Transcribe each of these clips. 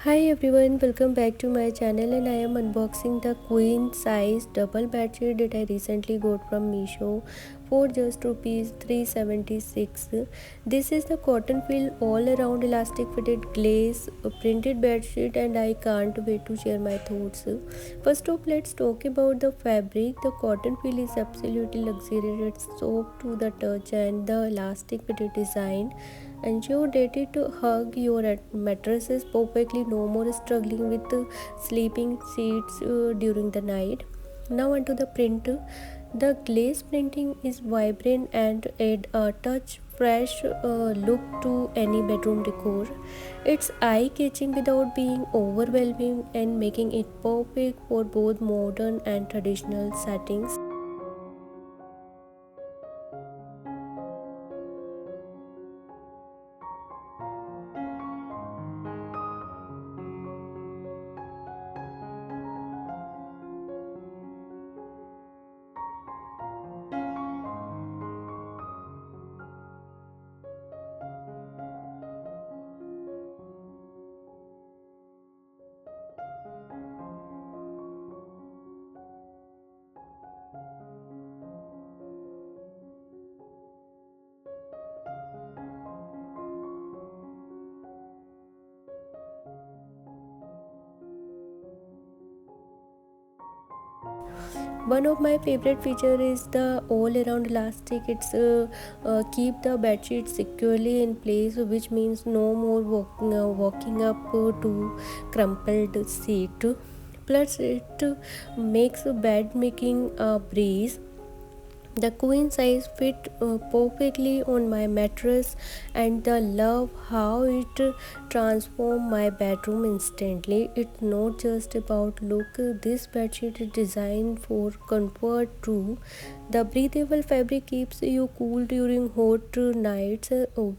Hi everyone, welcome back to my channel and I am unboxing the queen size double bedsheet that I recently got from Meesho for just rupees 376. This is the cotton feel all around elastic fitted glaze printed bedsheet and I can't wait to share my thoughts. First off, let's talk about the fabric. The cotton feel is absolutely luxurious. It's soft to the touch and the elastic fitted design ensure that it hug your mattresses perfectly. No more struggling with sleeping seats during the night. Now onto the print. The glaze printing is vibrant and add a touch fresh look to any bedroom decor. It's eye-catching without being overwhelming and making it perfect for both modern and traditional settings. One of my favorite feature is the all around elastic. It's keep the bedsheet securely in place, which means no more walking up to crumpled seat. Plus it makes bed making a breeze. The queen size fit perfectly on my mattress, and the love how it transformed my bedroom instantly. It's not just about look. This bedsheet is designed for comfort too. The breathable fabric keeps you cool during hot nights,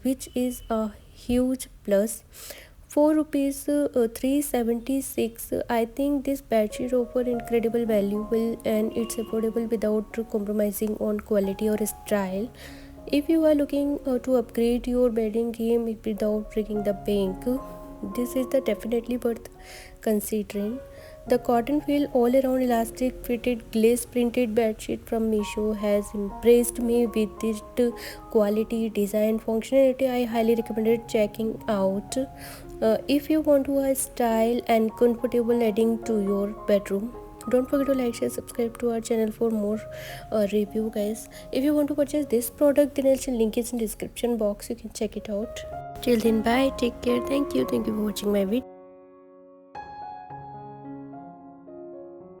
which is a huge plus. For rupees 376, I think this bedsheet offer incredible value and it's affordable without compromising on quality or style. If you are looking to upgrade your bedding game without breaking the bank, this is the definitely worth considering. The cotton feel all around elastic fitted glaze printed bedsheet from Meesho has impressed me with its quality, design, functionality. I highly recommend checking out if you want to a style and comfortable adding to your bedroom. Don't forget to like, share, subscribe to our channel for more review, guys. If you want to purchase this product, then I'll link it in description box. You can check it out. Till then, bye. Take care. Thank you. Thank you for watching my video.